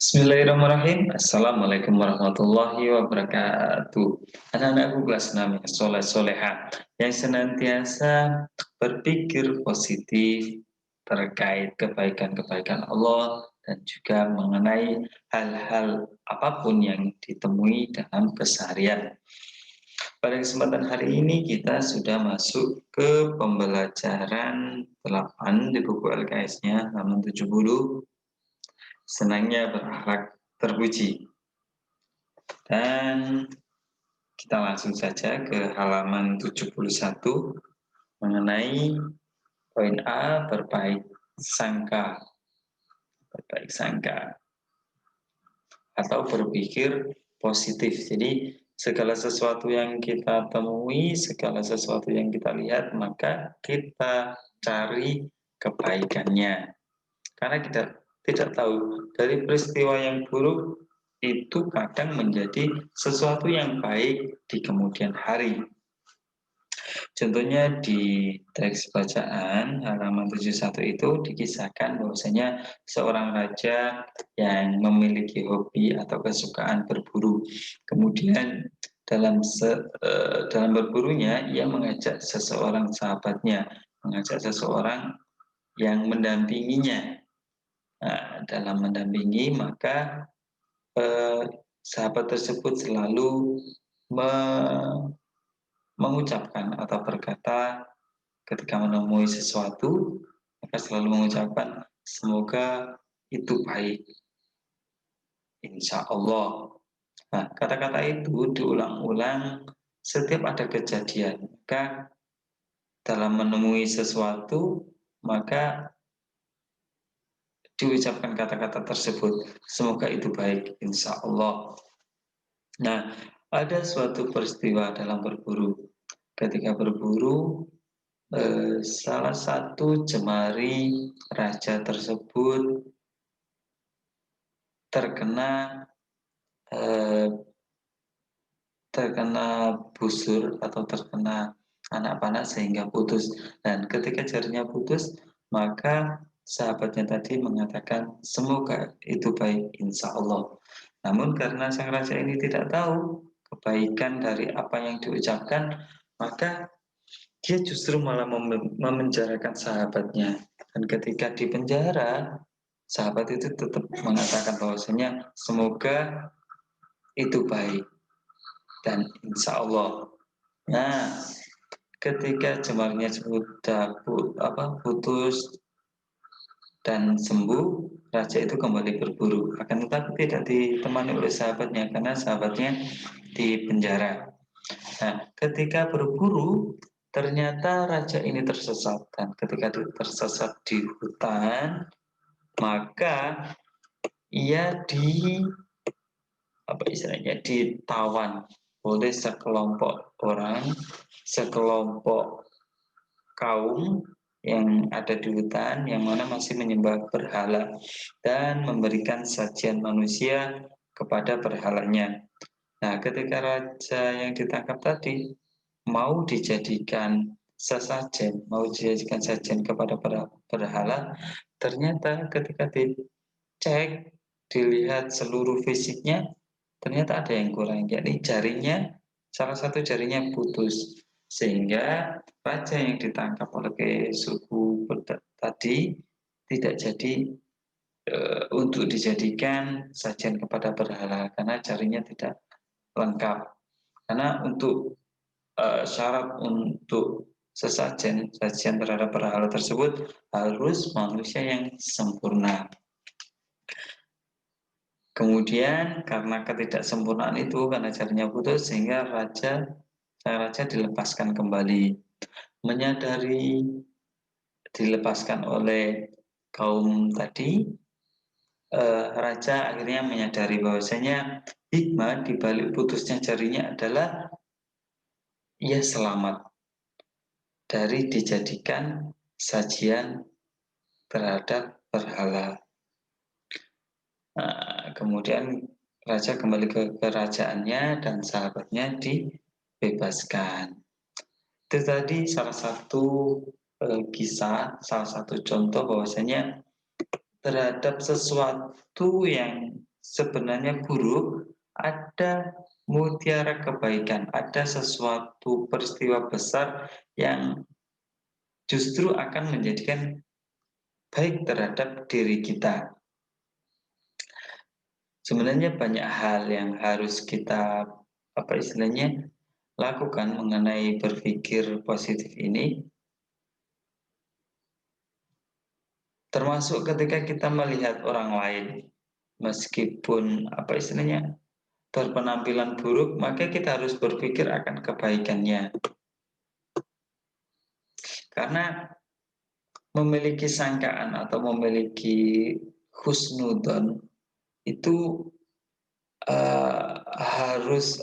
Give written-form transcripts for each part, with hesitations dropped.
Bismillahirrahmanirrahim. Assalamualaikum warahmatullahi wabarakatuh. Anak-anakku kelas 6 yang soleh soleha yang senantiasa berpikir positif terkait kebaikan-kebaikan Allah dan juga mengenai hal-hal apapun yang ditemui dalam keseharian. Pada kesempatan hari ini kita sudah masuk ke pembelajaran 8 di buku LKS-nya halaman 70. Senangnya berakhlak terpuji. Dan kita langsung saja ke halaman 71 mengenai poin A, berbaik sangka. Berbaik sangka atau berpikir positif. Jadi segala sesuatu yang kita temui, segala sesuatu yang kita lihat, maka kita cari kebaikannya. Karena kita tidak tahu dari peristiwa yang buruk itu kadang menjadi sesuatu yang baik di kemudian hari. Contohnya di teks bacaan halaman 71 itu dikisahkan bahwasanya seorang raja yang memiliki hobi atau kesukaan berburu. Kemudian dalam berburunya ia mengajak seseorang sahabatnya, mengajak seseorang yang mendampinginya. Nah, dalam mendampingi maka sahabat tersebut selalu mengucapkan atau berkata ketika menemui sesuatu, maka selalu mengucapkan semoga itu baik, insya Allah. Nah, kata-kata itu diulang-ulang setiap ada kejadian. Maka dalam menemui sesuatu, maka diucapkan kata-kata tersebut, semoga itu baik, insya Allah. Nah, ada suatu peristiwa dalam berburu. Ketika berburu, salah satu jemari raja tersebut terkena busur atau terkena anak panah sehingga putus. Dan ketika jarinya putus, maka sahabatnya tadi mengatakan semoga itu baik, insya Allah. Namun karena sang raja ini tidak tahu kebaikan dari apa yang diucapkan, maka dia justru malah memenjarakan sahabatnya. Dan ketika dipenjara, sahabat itu tetap mengatakan bahwasanya semoga itu baik dan insya Allah. Nah, ketika jemarnya sudah putus dan sembuh, raja itu kembali berburu. Akan tetapi tidak ditemani oleh sahabatnya karena sahabatnya di penjara. Nah, ketika berburu, ternyata raja ini tersesat. Dan ketika tersesat di hutan, maka ia ditawan oleh sekelompok orang, sekelompok kaum yang ada di hutan yang mana masih menyembah berhala dan memberikan sajian manusia kepada berhalanya. Nah, ketika raja yang ditangkap tadi mau dijadikan sesajen, mau dijadikan sajian kepada berhala, ternyata ketika dicek, dilihat seluruh fisiknya, ternyata ada yang kurang, yakni jarinya, salah satu jarinya putus. Sehingga raja yang ditangkap oleh suku tadi tidak jadi untuk dijadikan sajian kepada berhala karena jarinya tidak lengkap. Karena untuk syarat untuk sajian terhadap berhala tersebut harus manusia yang sempurna. Kemudian karena ketidaksempurnaan itu, karena jarinya putus, sehingga sang raja dilepaskan kembali. Menyadari dilepaskan oleh kaum tadi, raja akhirnya menyadari bahwasanya hikmah di balik putusnya jarinya adalah ia selamat dari dijadikan sajian terhadap berhala. Nah, kemudian raja kembali ke kerajaannya dan sahabatnya dibebaskan. Itu tadi salah satu kisah, salah satu contoh bahwasanya terhadap sesuatu yang sebenarnya buruk, ada mutiara kebaikan, ada sesuatu peristiwa besar yang justru akan menjadikan baik terhadap diri kita. Sebenarnya banyak hal yang harus kita lakukan mengenai berpikir positif ini, termasuk ketika kita melihat orang lain, meskipun berpenampilan buruk, maka kita harus berpikir akan kebaikannya. Karena memiliki sangkaan atau memiliki husnudon itu harus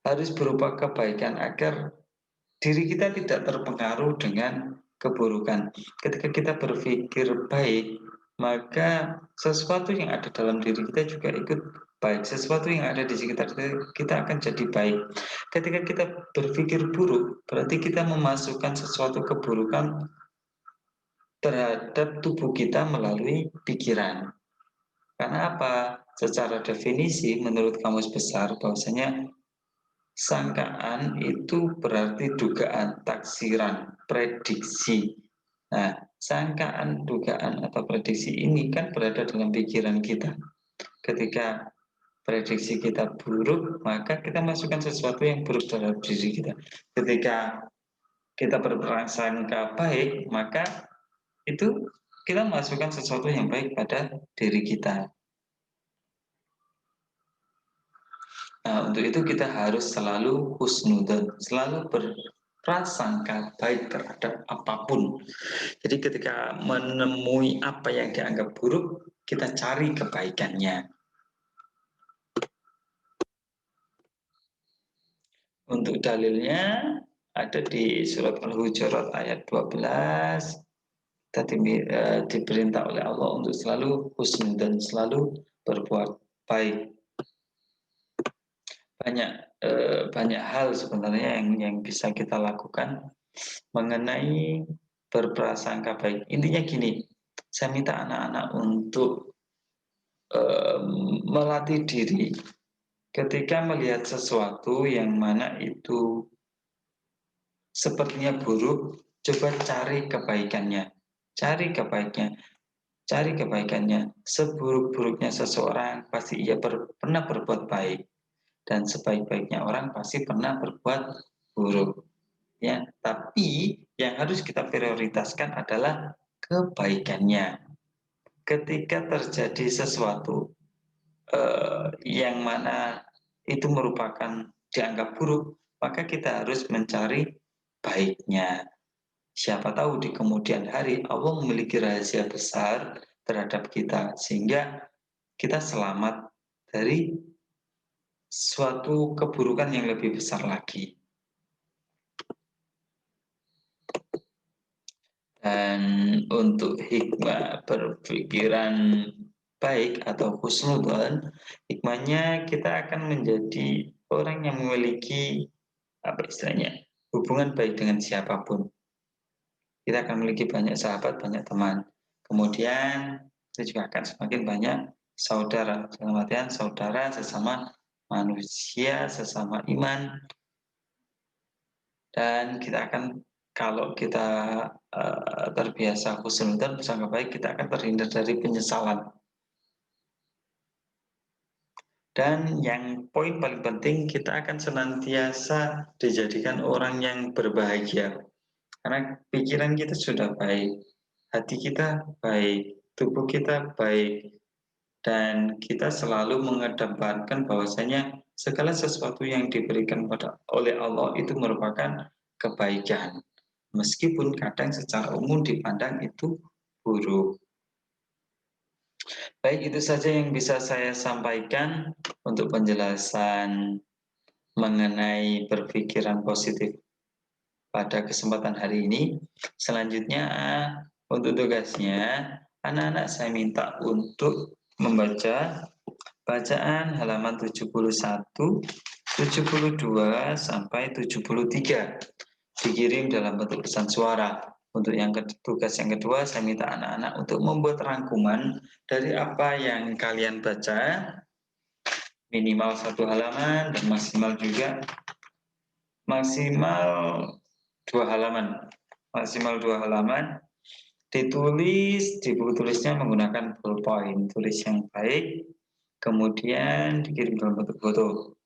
harus berupa kebaikan agar diri kita tidak terpengaruh dengan keburukan. Ketika kita berpikir baik, maka sesuatu yang ada dalam diri kita juga ikut baik. Sesuatu yang ada di sekitar kita akan jadi baik. Ketika kita berpikir buruk, berarti kita memasukkan sesuatu keburukan terhadap tubuh kita melalui pikiran. Karena apa? Secara definisi menurut Kamus Besar bahwasanya sangkaan itu berarti dugaan, taksiran, prediksi. Nah, sangkaan, dugaan, atau prediksi ini kan berada dalam pikiran kita. Ketika prediksi kita buruk, maka kita masukkan sesuatu yang buruk dalam diri kita. Ketika kita berprasangka baik, maka itu kita masukkan sesuatu yang baik pada diri kita. Nah, untuk itu kita harus selalu husnudzon, selalu berprasangka baik terhadap apapun. Jadi ketika menemui apa yang dianggap buruk, kita cari kebaikannya. Untuk dalilnya ada di surat Al-Hujurat ayat 12. Kita diperintah oleh Allah untuk selalu husnudzon, selalu berbuat baik. Banyak hal sebenarnya yang bisa kita lakukan mengenai berprasangka baik. Intinya gini, saya minta anak-anak untuk melatih diri ketika melihat sesuatu yang mana itu sepertinya buruk, coba cari kebaikannya. Cari kebaikannya. Seburuk-buruknya seseorang pasti ia pernah berbuat baik. Dan sebaik-baiknya orang pasti pernah berbuat buruk. Ya, tapi yang harus kita prioritaskan adalah kebaikannya. Ketika terjadi sesuatu yang mana itu merupakan dianggap buruk, maka kita harus mencari baiknya. Siapa tahu di kemudian hari Allah memiliki rahasia besar terhadap kita, sehingga kita selamat dari suatu keburukan yang lebih besar lagi. Dan untuk hikmah berpikiran baik atau husnudzon, hikmahnya kita akan menjadi orang yang memiliki hubungan baik dengan siapapun. Kita akan memiliki banyak sahabat, banyak teman. Kemudian kita juga akan semakin banyak saudara. Dalam artian saudara sesama manusia, sesama iman. Dan kita akan, kalau kita terbiasa husnudzon, bersangka baik, kita akan terhindar dari penyesalan. Dan yang poin paling penting, kita akan senantiasa dijadikan orang yang berbahagia. Karena pikiran kita sudah baik, hati kita baik, tubuh kita baik, dan kita selalu mengedepankan bahwasanya segala sesuatu yang diberikan oleh Allah itu merupakan kebaikan. Meskipun kadang secara umum dipandang itu buruk. Baik, itu saja yang bisa saya sampaikan untuk penjelasan mengenai berpikiran positif pada kesempatan hari ini. Selanjutnya, untuk tugasnya, anak-anak saya minta untuk membaca bacaan halaman 71, 72, sampai 73. Dikirim dalam bentuk pesan suara. Untuk tugas yang kedua, saya minta anak-anak untuk membuat rangkuman dari apa yang kalian baca, minimal 1 halaman dan maksimal 2 halaman. Maksimal 2 halaman, ditulis di buku tulisnya menggunakan ballpoint, tulis yang baik, kemudian dikirim dalam bentuk foto.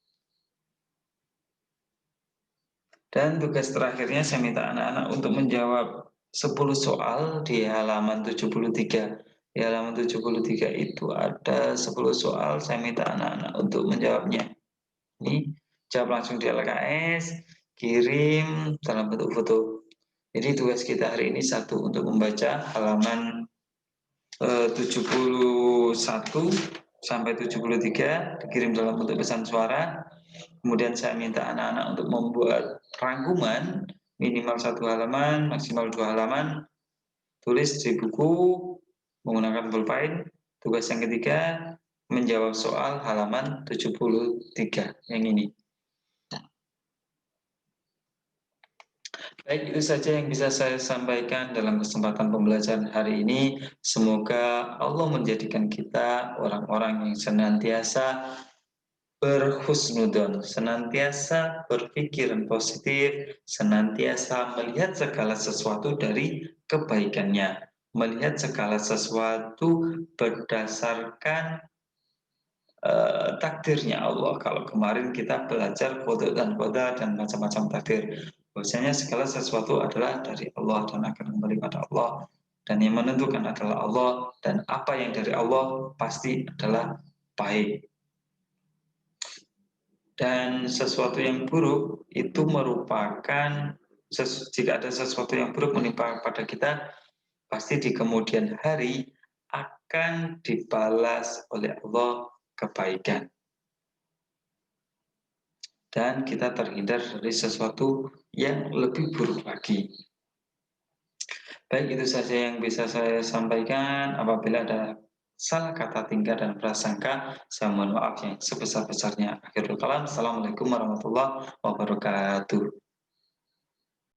Dan tugas terakhirnya saya minta anak-anak untuk menjawab 10 soal di halaman 73. Di halaman 73 itu ada 10 soal, saya minta anak-anak untuk menjawabnya. Ini jawab langsung di LKS, kirim dalam bentuk foto. Jadi tugas kita hari ini satu, untuk membaca halaman 71 sampai 73, dikirim dalam bentuk pesan suara. Kemudian saya minta anak-anak untuk membuat rangkuman minimal 1 halaman, maksimal 2 halaman, tulis di buku menggunakan pulpen. Tugas yang ketiga, menjawab soal halaman 73 yang ini. Baik, itu saja yang bisa saya sampaikan dalam kesempatan pembelajaran hari ini. Semoga Allah menjadikan kita orang-orang yang senantiasa berhusnudon, senantiasa berpikiran positif, senantiasa melihat segala sesuatu dari kebaikannya, melihat segala sesuatu berdasarkan takdirnya Allah. Kalau kemarin kita belajar kodok dan koda dan macam-macam takdir, bahwasanya segala sesuatu adalah dari Allah dan akan kembali pada Allah, dan yang menentukan adalah Allah, dan apa yang dari Allah pasti adalah baik. Dan sesuatu yang buruk itu merupakan, jika ada sesuatu yang buruk menimpa pada kita, pasti di kemudian hari akan dibalas oleh Allah kebaikan. Dan kita terhindar dari sesuatu yang lebih buruk lagi. Baik, itu saja yang bisa saya sampaikan. Apabila ada salah kata, tingkah, dan prasangka, saya mohon maaf yang sebesar-besarnya. Akhirul kalam, Assalamualaikum warahmatullahi wabarakatuh.